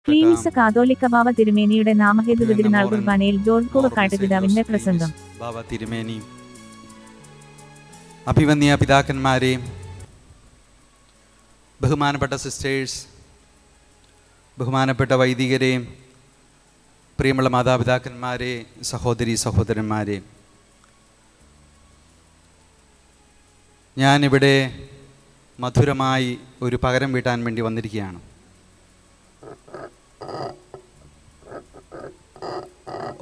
ക്ലീമിസ് കാതോലിക്ക ബാവ തിരുമേനിയുടെ നാമഹേതുക തിരുനാൾ കുർബാനയിൽ ജോർജ് കൂവക്കാട്ട് പിതാവിന്റെ പ്രസംഗം. ബാവ തിരുമേനി, അഭിവന്യ പിതാക്കന്മാരെ, ബഹുമാനപ്പെട്ട സിസ്റ്റേഴ്സ്, ബഹുമാനപ്പെട്ട വൈദികരെ, പ്രിയമുള്ള മാതാപിതാക്കന്മാരെ, സഹോദരി സഹോദരന്മാരെ, ഞാനിവിടെ മധുരമായി ഒരു പകരം വീട്ടാൻ വേണ്ടി വന്നിരിക്കുകയാണ്.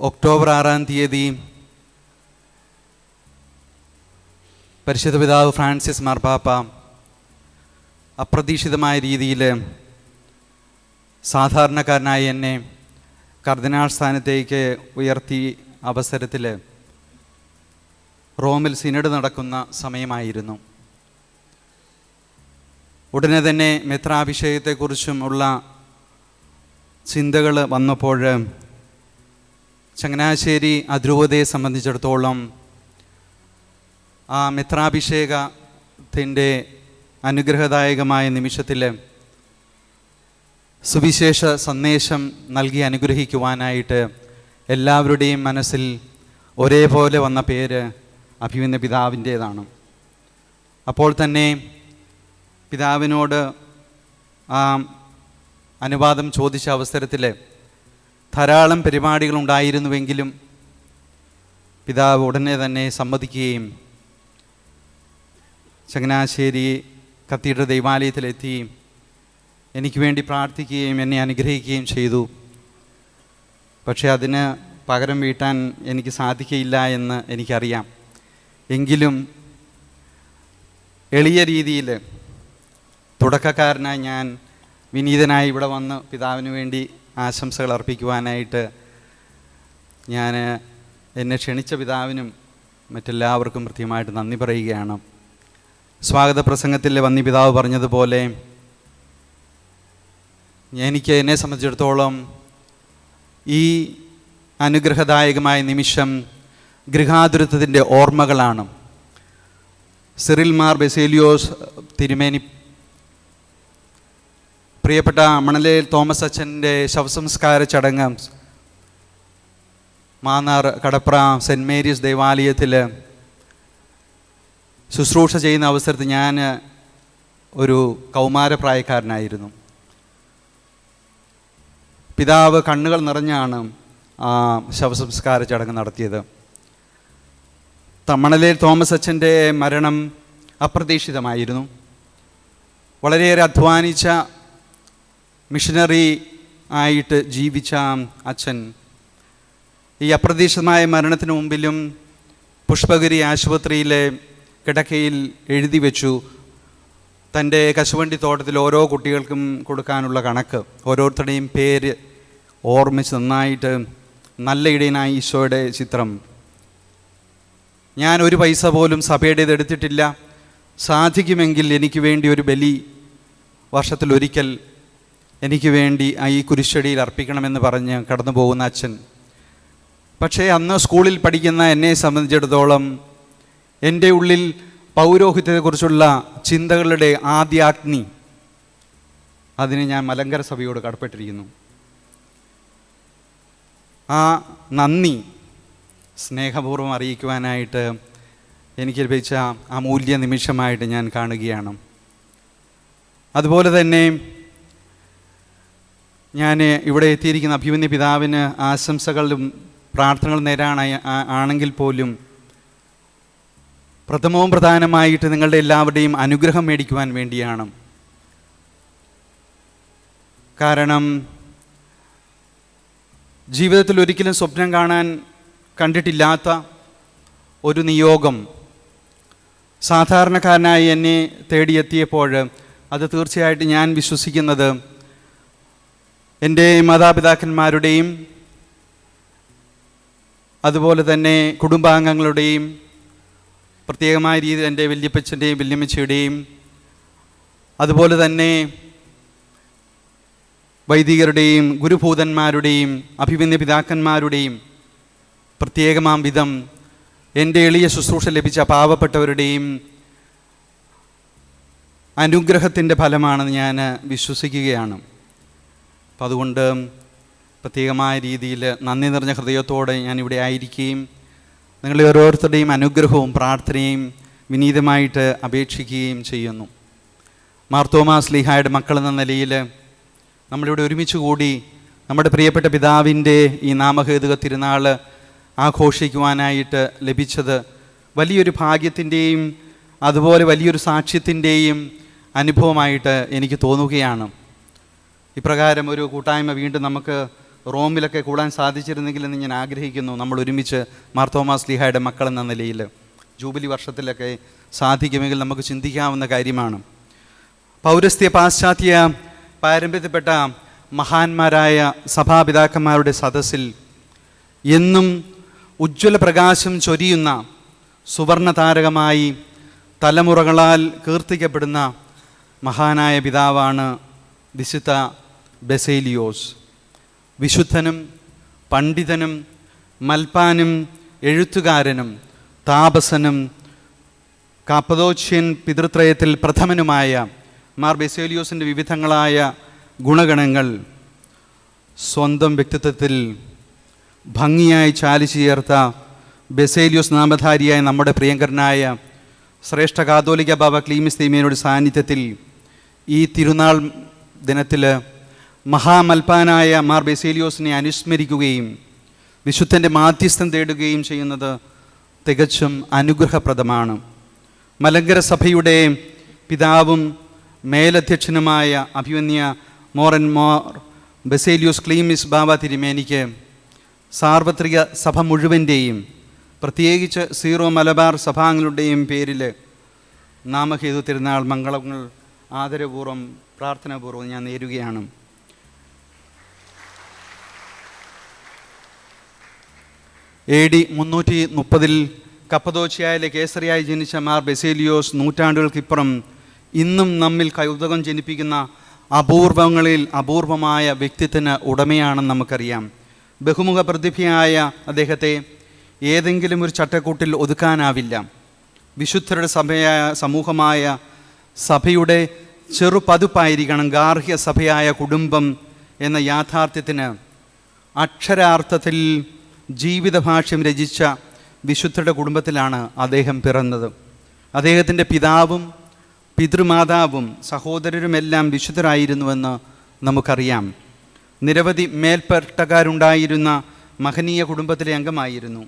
ഒക്ടോബർ 6-ാം തീയതി പരിശുദ്ധ പിതാവ് ഫ്രാൻസിസ് മാർപ്പാപ്പ അപ്രതീക്ഷിതമായ രീതിയിൽ സാധാരണക്കാരനായ എന്നെ കർദിനാൾ സ്ഥാനത്തേക്ക് ഉയർത്തി അവസരത്തിൽ റോമിൽ സിനഡ് നടക്കുന്ന സമയമായിരുന്നു. ഉടനെ തന്നെ മെത്രാഭിഷേകത്തെക്കുറിച്ചും ഉള്ള ചിന്തകൾ വന്നപ്പോൾ ചങ്ങനാശ്ശേരി അതിരൂപതയെ സംബന്ധിച്ചിടത്തോളം ആ മെത്രാഭിഷേകത്തിൻ്റെ അനുഗ്രഹദായകമായ നിമിഷത്തിൽ സുവിശേഷ സന്ദേശം നൽകി അനുഗ്രഹിക്കുവാനായിട്ട് എല്ലാവരുടെയും മനസ്സിൽ ഒരേപോലെ വന്ന പേര് അഭിമന്യ പിതാവിൻ്റേതാണ്. അപ്പോൾ തന്നെ പിതാവിനോട് ആ അനുവാദം ചോദിച്ച അവസരത്തിൽ ധാരാളം പരിപാടികളുണ്ടായിരുന്നുവെങ്കിലും പിതാവ് ഉടനെ തന്നെ സമ്മതിക്കുകയും ചങ്ങനാശ്ശേരി കത്തീഡ്രൽ ദൈവാലയത്തിലെത്തി എനിക്ക് വേണ്ടി പ്രാർത്ഥിക്കുകയും എന്നെ അനുഗ്രഹിക്കുകയും ചെയ്തു. പക്ഷേ അതിന് പകരം വീട്ടാൻ എനിക്ക് സാധിക്കയില്ല എന്ന് എനിക്കറിയാം. എങ്കിലും എളിയ രീതിയിൽ തുടക്കക്കാരനായി ഞാൻ വിനീതനായി ഇവിടെ വന്ന് പിതാവിന് വേണ്ടി ആശംസകൾ അർപ്പിക്കുവാനായിട്ട് ഞാൻ എന്നെ ക്ഷണിച്ച പിതാവിനും മറ്റെല്ലാവർക്കും കൃത്യമായിട്ട് നന്ദി പറയുകയാണ്. സ്വാഗത പ്രസംഗത്തിൽ വന്നി പിതാവ് പറഞ്ഞതുപോലെ എന്നെ സംബന്ധിച്ചിടത്തോളം ഈ അനുഗ്രഹദായകമായ നിമിഷം ഗൃഹാതുരത്വത്തിൻ്റെ ഓർമ്മകളാണ്. സിറിൽ മാർ ബസേലിയോസ് തിരുമേനി, പ്രിയപ്പെട്ട മണലേൽ തോമസ് അച്ഛൻ്റെ ശവസംസ്കാര ചടങ്ങ് മാന്നാർ കടപ്ര സെൻറ്റ് മേരീസ് ദേവാലയത്തിൽ ശുശ്രൂഷ ചെയ്യുന്ന അവസരത്തിൽ ഞാൻ ഒരു കൗമാരപ്രായക്കാരനായിരുന്നു. പിതാവ് കണ്ണുകൾ നിറഞ്ഞാണ് ആ ശവസംസ്കാര ചടങ്ങ് നടത്തിയത്. മണലേൽ തോമസ് അച്ഛൻ്റെ മരണം അപ്രതീക്ഷിതമായിരുന്നു. വളരെയേറെ അധ്വാനിച്ച മിഷനറി ആയിട്ട് ജീവിച്ച അച്ഛൻ ഈ അപ്രതീക്ഷിതമായ മരണത്തിന് മുമ്പിലും പുഷ്പഗിരി ആശുപത്രിയിലെ കിടക്കയിൽ എഴുതി വെച്ചു തൻ്റെ കശുവണ്ടി തോട്ടത്തിൽ ഓരോ കുട്ടികൾക്കും കൊടുക്കാനുള്ള കണക്ക്, ഓരോരുത്തരുടെയും പേര് ഓർമ്മിച്ച് നന്നായിട്ട് നല്ല ഇടയനായ ഈശോയുടെ ചിത്രം. ഞാൻ ഒരു പൈസ പോലും സഭയുടേത് എടുത്തിട്ടില്ല. സാധിക്കുമെങ്കിൽ എനിക്ക് വേണ്ടി ഒരു ബലി വർഷത്തിലൊരിക്കൽ എനിക്ക് വേണ്ടി ഈ കുരിശടിയിൽ അർപ്പിക്കണമെന്ന് പറഞ്ഞ് കടന്നു പോകുന്ന അച്ഛൻ. പക്ഷേ അന്ന് സ്കൂളിൽ പഠിക്കുന്ന എന്നെ സംബന്ധിച്ചിടത്തോളം എൻ്റെ ഉള്ളിൽ പൗരോഹിത്യത്തെക്കുറിച്ചുള്ള ചിന്തകളുടെ ആദ്യാഗ്നി, അതിന് ഞാൻ മലങ്കര സഭയോട് കടപ്പെട്ടിരിക്കുന്നു. ആ നന്ദി സ്നേഹപൂർവ്വം അറിയിക്കുവാനായിട്ട് എനിക്ക് ലഭിച്ച അമൂല്യ നിമിഷമായിട്ട് ഞാൻ കാണുകയാണ്. അതുപോലെ തന്നെ ഞാൻ ഇവിടെ എത്തിയിരിക്കുന്ന അഭിമന്യ പിതാവിന് ആശംസകളും പ്രാർത്ഥനകൾ ആണെങ്കിൽ പോലും പ്രഥമവും പ്രധാനമായിട്ട് നിങ്ങളുടെ എല്ലാവരുടെയും അനുഗ്രഹം മേടിക്കുവാൻ വേണ്ടിയാണ്. കാരണം ജീവിതത്തിൽ ഒരിക്കലും സ്വപ്നം കാണാൻ കണ്ടിട്ടില്ലാത്ത ഒരു നിയോഗം സാധാരണക്കാരനായി എന്നെ തേടിയെത്തിയപ്പോൾ അത് തീർച്ചയായിട്ടും ഞാൻ വിശ്വസിക്കുന്നത് എൻ്റെ മാതാപിതാക്കന്മാരുടെയും അതുപോലെ തന്നെ കുടുംബാംഗങ്ങളുടെയും പ്രത്യേകമായ രീതിയിൽ എൻ്റെ വല്യപ്പച്ചൻ്റെയും വല്യമ്മച്ചിയുടെയും അതുപോലെ തന്നെ വൈദികരുടെയും ഗുരുഭൂതന്മാരുടെയും അഭിമന്യ പിതാക്കന്മാരുടെയും പ്രത്യേകമാം വിധം എൻ്റെ എളിയ ശുശ്രൂഷ ലഭിച്ച പാവപ്പെട്ടവരുടെയും അനുഗ്രഹത്തിൻ്റെ ഫലമാണെന്ന് ഞാൻ വിശ്വസിക്കുകയാണ്. അപ്പം അതുകൊണ്ട് പ്രത്യേകമായ രീതിയിൽ നന്ദി നിറഞ്ഞ ഹൃദയത്തോടെ ഞാനിവിടെ ആയിരിക്കുകയും നിങ്ങളുടെ ഓരോരുത്തരുടെയും അനുഗ്രഹവും പ്രാർത്ഥനയും വിനീതമായിട്ട് അപേക്ഷിക്കുകയും ചെയ്യുന്നു. മാർത്തോമാ ശ്ലീഹായുടെ മക്കളെന്ന നിലയിൽ നമ്മളിവിടെ ഒരുമിച്ച് കൂടി നമ്മുടെ പ്രിയപ്പെട്ട പിതാവിൻ്റെ ഈ നാമഹേതുക തിരുനാൾ ആഘോഷിക്കുവാനായിട്ട് ലഭിച്ചത് വലിയൊരു ഭാഗ്യത്തിൻ്റെയും അതുപോലെ വലിയൊരു സാക്ഷ്യത്തിൻ്റെയും അനുഭവമായിട്ട് എനിക്ക് തോന്നുകയാണ്. ഇപ്രകാരം ഒരു കൂട്ടായ്മ വീണ്ടും നമുക്ക് റോമിലൊക്കെ കൂടാൻ സാധിച്ചിരുന്നെങ്കിലെന്ന് ഞാൻ ആഗ്രഹിക്കുന്നു. നമ്മൾ ഒരുമിച്ച് മാർത്തോമാ ശ്ലീഹായുടെ മക്കളെന്ന നിലയിൽ ജൂബിലി വർഷത്തിലൊക്കെ സാധിക്കുമെങ്കിൽ നമുക്ക് ചിന്തിക്കാവുന്ന കാര്യമാണ്. പൗരസ്ത്യ പാശ്ചാത്യ പാരമ്പര്യത്തിൽപ്പെട്ട മഹാന്മാരായ സഭാപിതാക്കന്മാരുടെ സദസ്സിൽ എന്നും ഉജ്ജ്വല പ്രകാശം ചൊരിയുന്ന സുവർണ താരകമായി തലമുറകളാൽ കീർത്തിക്കപ്പെടുന്ന മഹാനായ പിതാവാണ് വിശുദ്ധ ബസേലിയോസ്. വിശുദ്ധനും പണ്ഡിതനും മൽപ്പാനും എഴുത്തുകാരനും താപസനും കാപ്പദോച്യൻ പിതൃത്രയത്തിൽ പ്രഥമനുമായ മാർ ബസേലിയോസിൻ്റെ വിവിധങ്ങളായ ഗുണഗണങ്ങൾ സ്വന്തം വ്യക്തിത്വത്തിൽ ഭംഗിയായി ചാലിച്ചു ചേർത്ത ബസേലിയോസ് നാമധാരിയായ നമ്മുടെ പ്രിയങ്കരനായ ശ്രേഷ്ഠ കാതോലിക്ക ബാബ ക്ലീമിസ് തീമിയനോട് സാന്നിധ്യത്തിൽ ഈ തിരുനാൾ ദിനത്തിൽ മഹാമൽപ്പാനായ മാർ ബസേലിയോസിനെ അനുസ്മരിക്കുകയും വിശുദ്ധൻ്റെ മാധ്യസ്ഥം തേടുകയും ചെയ്യുന്നത് തികച്ചും അനുഗ്രഹപ്രദമാണ്. മലങ്കര സഭയുടെ പിതാവും മേലധ്യക്ഷനുമായ അഭിമന്യ മോർ ബസേലിയോസ് ക്ലീമിസ് ബാബ തിരുമേനിക്ക് സാർവത്രിക സഭ മുഴുവൻ്റെയും പ്രത്യേകിച്ച് സീറോ മലബാർ സഭാംഗങ്ങളുടെയും പേരിൽ നാമഹേതു തിരുനാൾ മംഗളങ്ങൾ ആദരപൂർവ്വം പ്രാർത്ഥനാപൂർവ്വം ഞാൻ നേരുകയാണ്. AD 330 കപ്പദോച്യയിലെ കേസറിയായി ജനിച്ച മാർ ബസേലിയോസ് നൂറ്റാണ്ടുകൾക്കിപ്പുറം ഇന്നും നമ്മിൽ കൗതുകം ജനിപ്പിക്കുന്ന അപൂർവങ്ങളിൽ അപൂർവമായ വ്യക്തിത്വത്തിന് ഉടമയാണെന്ന് നമുക്കറിയാം. ബഹുമുഖ പ്രതിഭയായ അദ്ദേഹത്തെ ഏതെങ്കിലും ഒരു ചട്ടക്കൂട്ടിൽ ഒതുക്കാനാവില്ല. വിശുദ്ധരുടെ സമൂഹമായ സഭയുടെ ചെറുപതിപ്പായിരിക്കണം ഗാർഹിക സഭയായ കുടുംബം എന്ന യാഥാർത്ഥ്യത്തിന് അക്ഷരാർത്ഥത്തിൽ ജീവിതഭാഷ്യം രചിച്ച വിശുദ്ധരുടെ കുടുംബത്തിലാണ് അദ്ദേഹം പിറന്നത്. അദ്ദേഹത്തിൻ്റെ പിതാവും പിതൃമാതാവും സഹോദരരുമെല്ലാം വിശുദ്ധരായിരുന്നുവെന്ന് നമുക്കറിയാം. നിരവധി മേൽപ്പട്ടക്കാരുണ്ടായിരുന്ന മഹനീയ കുടുംബത്തിലെ അംഗമായിരുന്നു.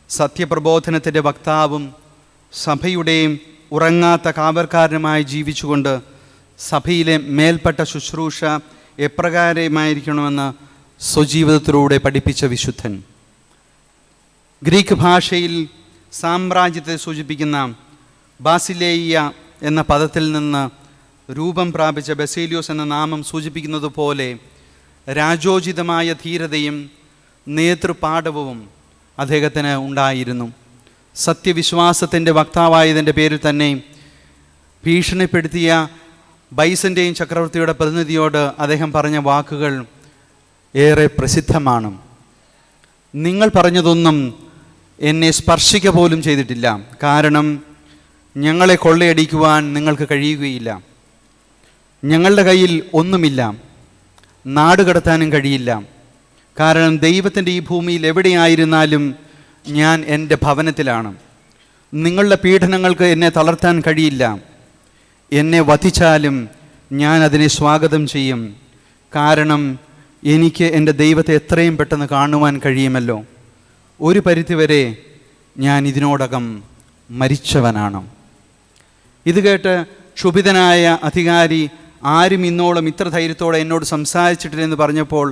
സത്യപ്രബോധനത്തിൻ്റെ വക്താവും സഭയുടെയും ഉറങ്ങാത്ത കാവൽക്കാരനുമായി ജീവിച്ചുകൊണ്ട് സഭയിലെ മേൽപ്പെട്ട ശുശ്രൂഷ എപ്രകാരമായിരിക്കണമെന്ന് സ്വജീവിതത്തിലൂടെ പഠിപ്പിച്ച വിശുദ്ധൻ. ഗ്രീക്ക് ഭാഷയിൽ സാമ്രാജ്യത്തെ സൂചിപ്പിക്കുന്ന ബാസിലേയ എന്ന പദത്തിൽ നിന്ന് രൂപം പ്രാപിച്ച ബസേലിയോസ് എന്ന നാമം സൂചിപ്പിക്കുന്നത് പോലെ രാജോചിതമായ ധീരതയും നേതൃപാടവവും അദ്ദേഹത്തിന് ഉണ്ടായിരുന്നു. സത്യവിശ്വാസത്തിൻ്റെ വക്താവായതിൻ്റെ പേരിൽ തന്നെ ഭീഷണിപ്പെടുത്തിയ ബൈസൻ്റെയും ചക്രവർത്തിയുടെ പ്രതിനിധിയോട് അദ്ദേഹം പറഞ്ഞ വാക്കുകൾ ഏറെ പ്രസിദ്ധമാണ്. നിങ്ങൾ പറഞ്ഞതൊന്നും എന്നെ സ്പർശിക്കുക പോലും ചെയ്തിട്ടില്ല, കാരണം ഞങ്ങളെ കൊള്ളയടിക്കുവാൻ നിങ്ങൾക്ക് കഴിയുകയില്ല. ഞങ്ങളുടെ കയ്യിൽ ഒന്നുമില്ല, നാട് കടത്താനും കഴിയില്ല. കാരണം ദൈവത്തിൻ്റെ ഈ ഭൂമിയിൽ എവിടെയായിരുന്നാലും ഞാൻ എൻ്റെ ഭവനത്തിലാണ്. നിങ്ങളുടെ പീഡനങ്ങൾക്ക് എന്നെ തളർത്താൻ കഴിയില്ല. എന്നെ വധിച്ചാലും ഞാൻ അതിനെ സ്വാഗതം ചെയ്യും. കാരണം എനിക്ക് എൻ്റെ ദൈവത്തെ എത്രയും പെട്ടെന്ന് കാണുവാൻ കഴിയുമല്ലോ. ഒരു പരിധിവരെ ഞാൻ ഇതിനോടകം മരിച്ചവനാണ്. ഇത് കേട്ട് ക്ഷുഭിതനായ അധികാരി ആരും ഇന്നോളം ഇത്ര ധൈര്യത്തോടെ എന്നോട് സംസാരിച്ചിട്ടില്ലെന്ന് പറഞ്ഞപ്പോൾ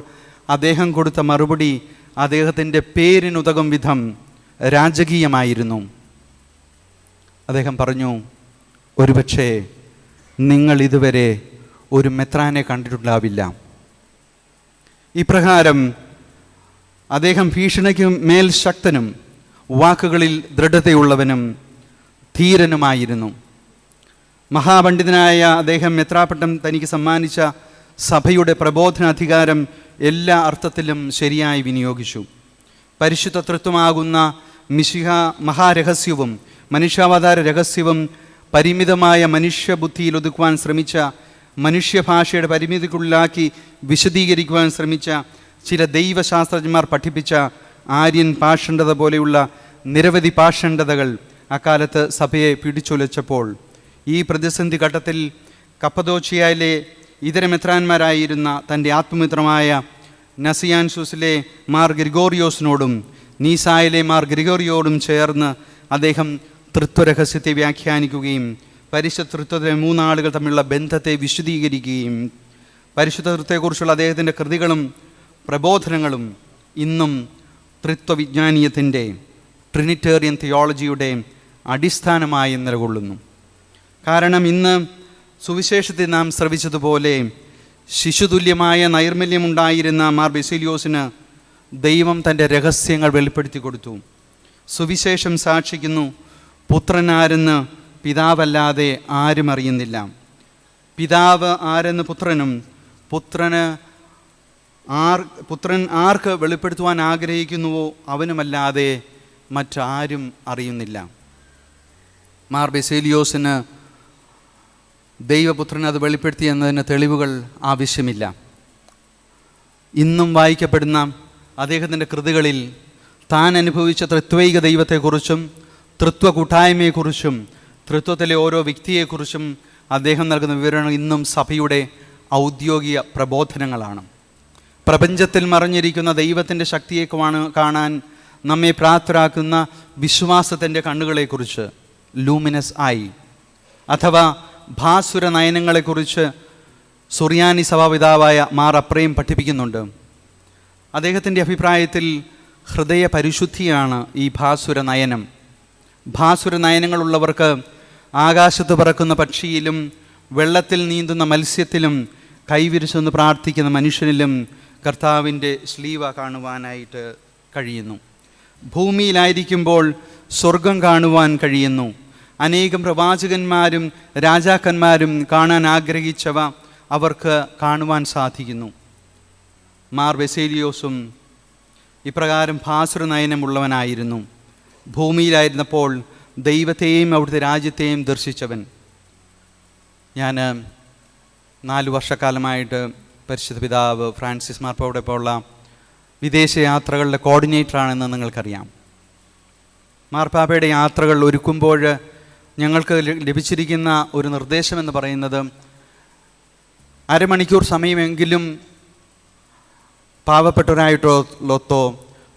അദ്ദേഹം കൊടുത്ത മറുപടി അദ്ദേഹത്തിൻ്റെ പേരിനുതകും വിധം രാജകീയമായിരുന്നു. അദ്ദേഹം പറഞ്ഞു, ഒരുപക്ഷേ നിങ്ങൾ ഇതുവരെ ഒരു മെത്രാനെ കണ്ടിട്ടുണ്ടാവില്ല. ഇപ്രകാരം അദ്ദേഹം ഭീഷണിക്കും മേൽ ശക്തനും വാക്കുകളിൽ ദൃഢതയുള്ളവനും ധീരനുമായിരുന്നു. മഹാപണ്ഡിതനായ അദ്ദേഹം മെത്രാപ്പട്ടം തനിക്ക് സമ്മാനിച്ച സഭയുടെ പ്രബോധനാധികാരം എല്ലാ അർത്ഥത്തിലും ശരിയായി വിനിയോഗിച്ചു. പരിശുദ്ധ തൃത്വമാകുന്ന മിശിഹ മഹാരഹസ്യവും മനുഷ്യാവതാര രഹസ്യവും പരിമിതമായ മനുഷ്യബുദ്ധിയിൽ ഒതുക്കുവാൻ ശ്രമിച്ച മനുഷ്യഭാഷയുടെ പരിമിതിക്കുള്ളിലാക്കി വിശദീകരിക്കുവാൻ ശ്രമിച്ച ചില ദൈവശാസ്ത്രജ്ഞന്മാർ പഠിപ്പിച്ച ആര്യൻ പാഷണ്ഡത പോലെയുള്ള നിരവധി പാഷണ്ഡതകൾ അക്കാലത്ത് സഭയെ പിടിച്ചുലച്ചപ്പോൾ ഈ പ്രതിസന്ധി ഘട്ടത്തിൽ കപ്പദോച്ചിയയിലെ ഇതര മെത്രാന്മാരായിരുന്ന തൻ്റെ ആത്മമിത്രമായ നസിയാൻസൂസിലെ മാർ ഗ്രിഗോറിയോസിനോടും നീസായിലെ മാർ ഗ്രിഗോറിയോടും ചേർന്ന് അദ്ദേഹം തൃത്വരഹസ്യത്തെ വ്യാഖ്യാനിക്കുകയും പരിശുദ്ധ തൃത്വത്തിലെ മൂന്നാളുകൾ തമ്മിലുള്ള ബന്ധത്തെ വിശദീകരിക്കുകയും പരിശുദ്ധ തൃത്വത്തെക്കുറിച്ചുള്ള അദ്ദേഹത്തിൻ്റെ കൃതികളും പ്രബോധനങ്ങളും ഇന്നും തൃത്വവിജ്ഞാനീയത്തിൻ്റെ ട്രിനിറ്റേറിയൻ തിയോളജിയുടെ അടിസ്ഥാനമായി നിലകൊള്ളുന്നു. കാരണം ഇന്ന് സുവിശേഷത്തിൽ നാം ശ്രവിച്ചതുപോലെ ശിശുതുല്യമായ നൈർമല്യമുണ്ടായിരുന്ന മാർ ബെസേലിയോസിന് ദൈവം തൻ്റെ രഹസ്യങ്ങൾ വെളിപ്പെടുത്തി കൊടുത്തു. സുവിശേഷം സാക്ഷിക്കുന്നു, പുത്രൻ ആരെന്ന് പിതാവല്ലാതെ ആരും അറിയുന്നില്ല. പിതാവ് ആരെന്ന് പുത്രനും, പുത്രൻ ആർക്ക് വെളിപ്പെടുത്തുവാൻ ആഗ്രഹിക്കുന്നുവോ അവനുമല്ലാതെ മറ്റാരും അറിയുന്നില്ല. മാർ ബെസേലിയോസിന് ദൈവപുത്രൻ അത് വെളിപ്പെടുത്തി എന്നതിന് തെളിവുകൾ ആവശ്യമില്ല. ഇന്നും വായിക്കപ്പെടുന്ന അദ്ദേഹത്തിൻ്റെ കൃതികളിൽ താൻ അനുഭവിച്ച ത്രിത്വൈക ദൈവത്തെക്കുറിച്ചും തൃത്വ കൂട്ടായ്മയെക്കുറിച്ചും തൃത്വത്തിലെ ഓരോ വ്യക്തിയെക്കുറിച്ചും അദ്ദേഹം നൽകുന്ന വിവരണം ഇന്നും സഭയുടെ ഔദ്യോഗിക പ്രബോധനങ്ങളാണ്. പ്രപഞ്ചത്തിൽ മറഞ്ഞിരിക്കുന്ന ദൈവത്തിൻ്റെ ശക്തിയെ കാണാൻ നമ്മെ പ്രാപ്തരാക്കുന്ന വിശ്വാസത്തിൻ്റെ കണ്ണുകളെക്കുറിച്ച് ലൂമിനസ് ആയി അഥവാ ഭാസുര നയനങ്ങളെക്കുറിച്ച് സുറിയാനി സഭാപിതാവായ മാർ അപ്രയം പഠിപ്പിക്കുന്നുണ്ട്. അദ്ദേഹത്തിൻ്റെ അഭിപ്രായത്തിൽ ഹൃദയ പരിശുദ്ധിയാണ് ഈ ഭാസുര നയനം. ഭാസുര നയനങ്ങളുള്ളവർക്ക് ആകാശത്ത് പറക്കുന്ന പക്ഷിയിലും വെള്ളത്തിൽ നീന്തുന്ന മത്സ്യത്തിലും കൈവിരിച്ചെന്ന് പ്രാർത്ഥിക്കുന്ന മനുഷ്യനിലും കർത്താവിൻ്റെ ശ്ലീവ കാണുവാനായിട്ട് കഴിയുന്നു. ഭൂമിയിലായിരിക്കുമ്പോൾ സ്വർഗം കാണുവാൻ കഴിയുന്നു. അനേകം പ്രവാചകന്മാരും രാജാക്കന്മാരും കാണാൻ ആഗ്രഹിച്ചവ അവർക്ക് കാണുവാൻ സാധിക്കുന്നു. മാർ ബെസേലിയോസും ഇപ്രകാരം ഭാസുര നയനമുള്ളവനായിരുന്നു. ഭൂമിയിലായിരുന്നപ്പോൾ ദൈവത്തെയും അവിടുത്തെ രാജ്യത്തെയും ദർശിച്ചവൻ. ഞാൻ 4 വർഷക്കാലമായിട്ട് പരിശുദ്ധ പിതാവ് ഫ്രാൻസിസ് മാർപ്പാപ്പയോടൊപ്പമുള്ള വിദേശ യാത്രകളുടെ കോർഡിനേറ്ററാണെന്ന് നിങ്ങൾക്കറിയാം. മാർപ്പാപ്പയുടെ യാത്രകൾ ഒരുക്കുമ്പോൾ ഞങ്ങൾക്ക് ലഭിച്ചിരിക്കുന്ന ഒരു നിർദ്ദേശമെന്ന് പറയുന്നത് അരമണിക്കൂർ സമയമെങ്കിലും പാവപ്പെട്ടവരായിട്ടൊത്തോ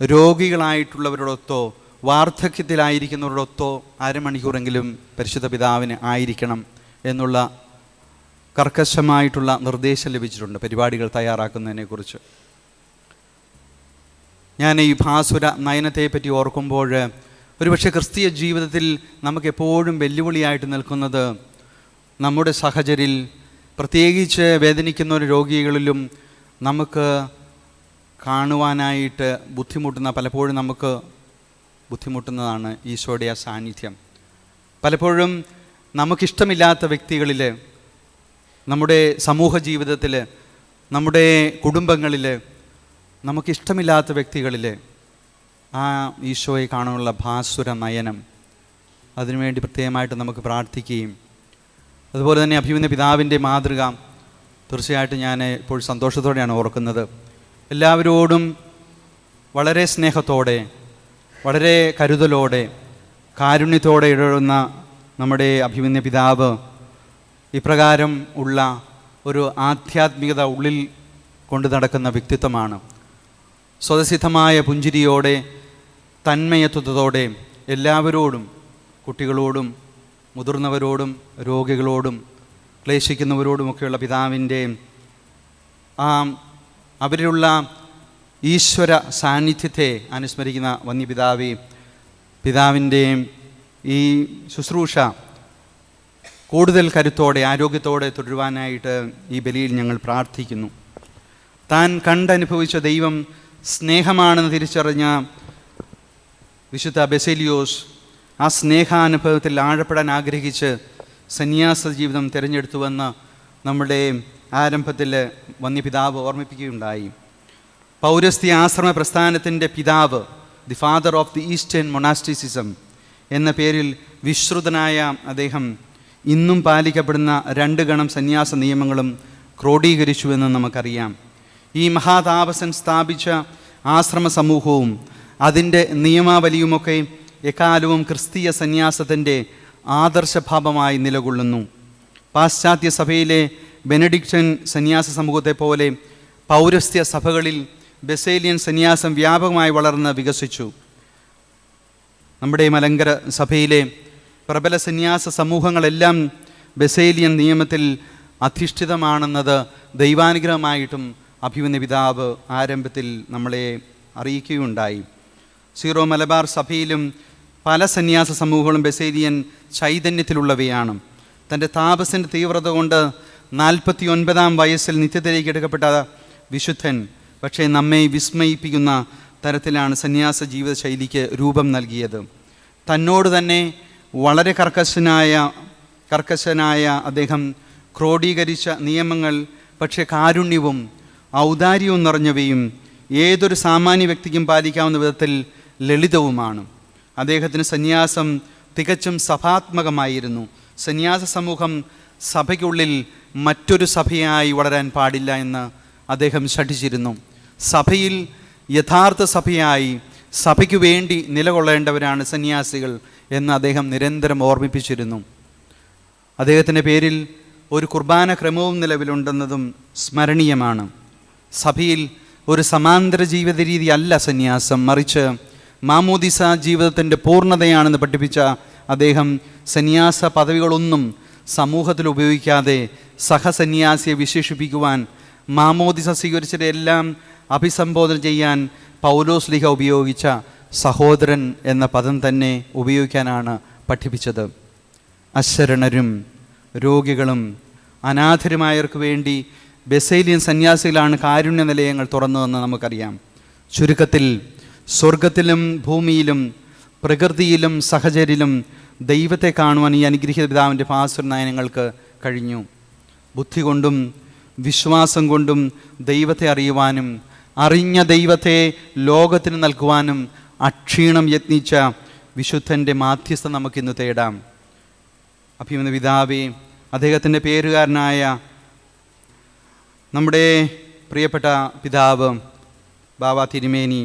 രോഗികളായിട്ടുള്ളവരോടൊത്തോ വാർദ്ധക്യത്തിലായിരിക്കുന്നവരോടൊത്തോ അരമണിക്കൂറെങ്കിലും പരിശുദ്ധ പിതാവിന് ആയിരിക്കണം എന്നുള്ള കർക്കശമായിട്ടുള്ള നിർദ്ദേശം ലഭിച്ചിട്ടുണ്ട് പരിപാടികൾ തയ്യാറാക്കുന്നതിനെക്കുറിച്ച്. ഞാൻ ഈ ഭാസുര നയനത്തെപ്പറ്റി ഓർക്കുമ്പോൾ ഒരുപക്ഷെ ക്രിസ്തീയ ജീവിതത്തിൽ നമുക്കെപ്പോഴും വെല്ലുവിളിയായിട്ട് നിൽക്കുന്നത് നമ്മുടെ സഹചരിൽ, പ്രത്യേകിച്ച് വേദനിക്കുന്ന ഒരു രോഗികളിലും നമുക്ക് കാണുവാനായിട്ട് പലപ്പോഴും നമുക്ക് ബുദ്ധിമുട്ടുന്നതാണ് ഈശോയുടെ ആ സാന്നിധ്യം. പലപ്പോഴും നമുക്കിഷ്ടമില്ലാത്ത വ്യക്തികളിൽ, നമ്മുടെ സമൂഹ ജീവിതത്തിൽ, നമ്മുടെ കുടുംബങ്ങളിൽ, നമുക്കിഷ്ടമില്ലാത്ത വ്യക്തികളിൽ ആ ഈശോയെ കാണാനുള്ള ഭാസുര നയനം, അതിനുവേണ്ടി പ്രത്യേകമായിട്ട് നമുക്ക് പ്രാർത്ഥിക്കുകയും അതുപോലെ തന്നെ അഭിമന്യ പിതാവിൻ്റെ മാതൃക തീർച്ചയായിട്ടും ഞാൻ ഇപ്പോൾ സന്തോഷത്തോടെയാണ് ഓർക്കുന്നത്. എല്ലാവരോടും വളരെ സ്നേഹത്തോടെ, വളരെ കരുതലോടെ, കാരുണ്യത്തോടെ ഇടപെടുന്ന നമ്മുടെ അഭിമന്യ പിതാവ് ഇപ്രകാരം ഉള്ള ഒരു ആധ്യാത്മികത ഉള്ളിൽ കൊണ്ടു നടക്കുന്ന വ്യക്തിത്വമാണ്. സ്വതസിദ്ധമായ പുഞ്ചിരിയോടെ, തന്മയത്വത്തോടെ എല്ലാവരോടും, കുട്ടികളോടും മുതിർന്നവരോടും രോഗികളോടും ക്ലേശിക്കുന്നവരോടുമൊക്കെയുള്ള പിതാവിൻ്റെ അവരിലുള്ള ഈശ്വര സാന്നിധ്യത്തെ അനുസ്മരിക്കുന്ന വന്യപിതാവേ, പിതാവിൻ്റെ ഈ ശുശ്രൂഷ കൂടുതൽ കരുത്തോടെ ആരോഗ്യത്തോടെ തുടരുവാനായിട്ട് ഈ ബലിയിൽ ഞങ്ങൾ പ്രാർത്ഥിക്കുന്നു. താൻ കണ്ടനുഭവിച്ച ദൈവം സ്നേഹമാണെന്ന് തിരിച്ചറിഞ്ഞ വിശുദ്ധ ബെസേലിയോസ് ആ സ്നേഹാനുഭവത്തിൽ ആഴപ്പെടാൻ ആഗ്രഹിച്ച് സന്യാസ ജീവിതം തിരഞ്ഞെടുത്തുവെന്ന് നമ്മുടെ ആരംഭത്തിൽ വന്യപിതാവ് ഓർമ്മിപ്പിക്കുകയുണ്ടായി. പൗരസ്ത്യ ആശ്രമ പ്രസ്ഥാനത്തിൻ്റെ പിതാവ്, the father of the eastern monasticism എന്ന പേരിൽ വിശ്രുതനായ അദ്ദേഹം ഇന്നും പാലിക്കപ്പെടുന്ന 2 ഗണം സന്യാസ നിയമങ്ങളും ക്രോഡീകരിച്ചുവെന്ന് നമുക്കറിയാം. ഈ മഹാതാപസൻ സ്ഥാപിച്ച ആശ്രമ സമൂഹവും അതിൻ്റെ നിയമാവലിയുമൊക്കെ എക്കാലവും ക്രിസ്തീയ സന്യാസത്തിൻ്റെ ആദർശഭാവമായി നിലകൊള്ളുന്നു. പാശ്ചാത്യ സഭയിലെ ബെനഡിക്റ്റൻ സന്യാസ സമൂഹത്തെ പോലെ പൗരസ്ത്യ സഭകളിൽ ബെസേലിയൻ സന്യാസം വ്യാപകമായി വളർന്ന് വികസിച്ചു. നമ്മുടെ മലങ്കര സഭയിലെ പ്രബല സന്യാസ സമൂഹങ്ങളെല്ലാം ബെസേലിയൻ നിയമത്തിൽ അധിഷ്ഠിതമാണെന്നത് ദൈവാനുഗ്രഹമായിട്ടും അഭിമന്യ പിതാവ് ആരംഭത്തിൽ നമ്മളെ അറിയിക്കുകയുണ്ടായി. സീറോ മലബാർ സഭയിലും പല സന്യാസ സമൂഹങ്ങളും ബെസേലിയൻ ചൈതന്യത്തിലുള്ളവയാണ്. തൻ്റെ താപസിൻ്റെ തീവ്രത കൊണ്ട് 49-ാം വയസ്സിൽ നിത്യത്തിലേക്ക് എടുക്കപ്പെട്ട വിശുദ്ധൻ പക്ഷേ നമ്മെ വിസ്മയിപ്പിക്കുന്ന തരത്തിലാണ് സന്യാസ ജീവിത ശൈലിക്ക് രൂപം നൽകിയത്. തന്നോട് തന്നെ വളരെ കർക്കശനായ അദ്ദേഹം ക്രോഡീകരിച്ച നിയമങ്ങൾ പക്ഷേ കാരുണ്യവും ഔദാര്യവും നിറഞ്ഞവയും ഏതൊരു സാമാന്യ വ്യക്തിക്കും പാലിക്കാവുന്ന വിധത്തിൽ ലളിതവുമാണ്. അദ്ദേഹത്തിന് സന്യാസം തികച്ചും സഭാത്മകമായിരുന്നു. സന്യാസ സമൂഹം സഭയ്ക്കുള്ളിൽ മറ്റൊരു സഭയായി വളരാൻ പാടില്ല എന്ന് അദ്ദേഹം ശഠിച്ചിരുന്നു. സഭയിൽ യഥാർത്ഥ സഭയായി സഭയ്ക്കു വേണ്ടി നിലകൊള്ളേണ്ടവരാണ് സന്യാസികൾ എന്ന് അദ്ദേഹം നിരന്തരം ഓർമ്മിപ്പിച്ചിരുന്നു. അദ്ദേഹത്തിൻ്റെ പേരിൽ ഒരു കുർബാന ക്രമവും നിലവിലുണ്ടെന്നതും സ്മരണീയമാണ്. സഭയിൽ ഒരു സമാന്തര ജീവിത രീതി അല്ല സന്യാസം, മറിച്ച് മാമോദിസ ജീവിതത്തിൻ്റെ പൂർണ്ണതയാണെന്ന് പഠിപ്പിച്ച അദ്ദേഹം സന്യാസ പദവികളൊന്നും സമൂഹത്തിൽ ഉപയോഗിക്കാതെ സഹസന്യാസിയെ വിശേഷിപ്പിക്കുവാൻ മാമോദിസ സ്വീകരിച്ചവരെല്ലാം അഭിസംബോധന ചെയ്യാൻ പൗലോസ്ലീഹ ഉപയോഗിച്ച സഹോദരൻ എന്ന പദം തന്നെ ഉപയോഗിക്കാനാണ് പഠിപ്പിച്ചത്. അശരണരും രോഗികളും അനാഥരുമായവർക്ക് വേണ്ടി ബെസേലിയൻ സന്യാസികളാണ് കാരുണ്യ നിലയങ്ങൾ തുറന്നതെന്ന് നമുക്കറിയാം. ചുരുക്കത്തിൽ സ്വർഗത്തിലും ഭൂമിയിലും പ്രകൃതിയിലും സഹചരിലും ദൈവത്തെ കാണുവാൻ ഈ അനുഗ്രഹീത പിതാവിൻ്റെ പാസുരനയനങ്ങൾക്ക് കഴിഞ്ഞു. ബുദ്ധി കൊണ്ടും വിശ്വാസം കൊണ്ടും ദൈവത്തെ അറിയുവാനും അറിഞ്ഞ ദൈവത്തെ ലോകത്തിന് നൽകുവാനും അക്ഷീണം യത്നിച്ച വിശുദ്ധൻ്റെ മാധ്യസ്ഥ നമുക്കിന്ന് തേടാം. അഭിമന്യ പിതാവേ, അദ്ദേഹത്തിൻ്റെ പേരുകാരനായ നമ്മുടെ പ്രിയപ്പെട്ട പിതാവ് ബാവ തിരുമേനി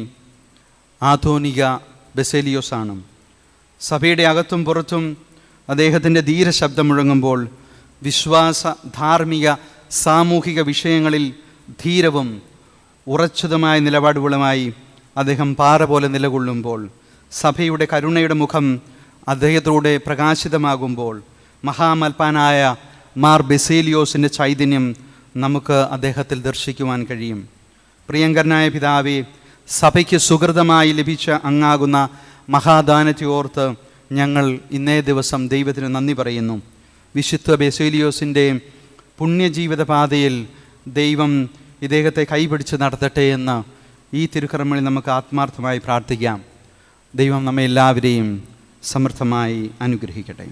ആധുനിക ബെസേലിയോസാണ്. സഭയുടെ അകത്തും പുറത്തും അദ്ദേഹത്തിൻ്റെ ധീരശബ്ദം മുഴങ്ങുമ്പോൾ വിശ്വാസ, ധാർമ്മിക, സാമൂഹിക വിഷയങ്ങളിൽ ധീരവും ഉറച്ചതുമായ നിലപാടുകളുമായി അദ്ദേഹം പാറ പോലെ നിലകൊള്ളുമ്പോൾ, സഭയുടെ കരുണയുടെ മുഖം അദ്ദേഹത്തിലൂടെ പ്രകാശിതമാകുമ്പോൾ മഹാമൽപ്പാനായ മാർ ബെസേലിയോസിൻ്റെ ചൈതന്യം നമുക്ക് അദ്ദേഹത്തിൽ ദർശിക്കുവാൻ കഴിയും. പ്രിയങ്കരനായ പിതാവേ, സഭയ്ക്ക് സുഹൃതമായി ലഭിച്ച അങ്ങാകുന്ന മഹാദാനത്തെ ഓർത്ത് ഞങ്ങൾ ഇന്നേ ദിവസം ദൈവത്തിന് നന്ദി പറയുന്നു. വിശുദ്ധ ബെസേലിയോസിൻ്റെ പുണ്യജീവിത പാതയിൽ ദൈവം ഇദ്ദേഹത്തെ കൈപിടിച്ച് നടത്തട്ടെ എന്ന് ഈ തിരുക്കർമ്മങ്ങളിൽ നമുക്ക് ആത്മാർത്ഥമായി പ്രാർത്ഥിക്കാം. ദൈവം നമ്മെ എല്ലാവരെയും സമൃദ്ധമായി അനുഗ്രഹിക്കട്ടെ.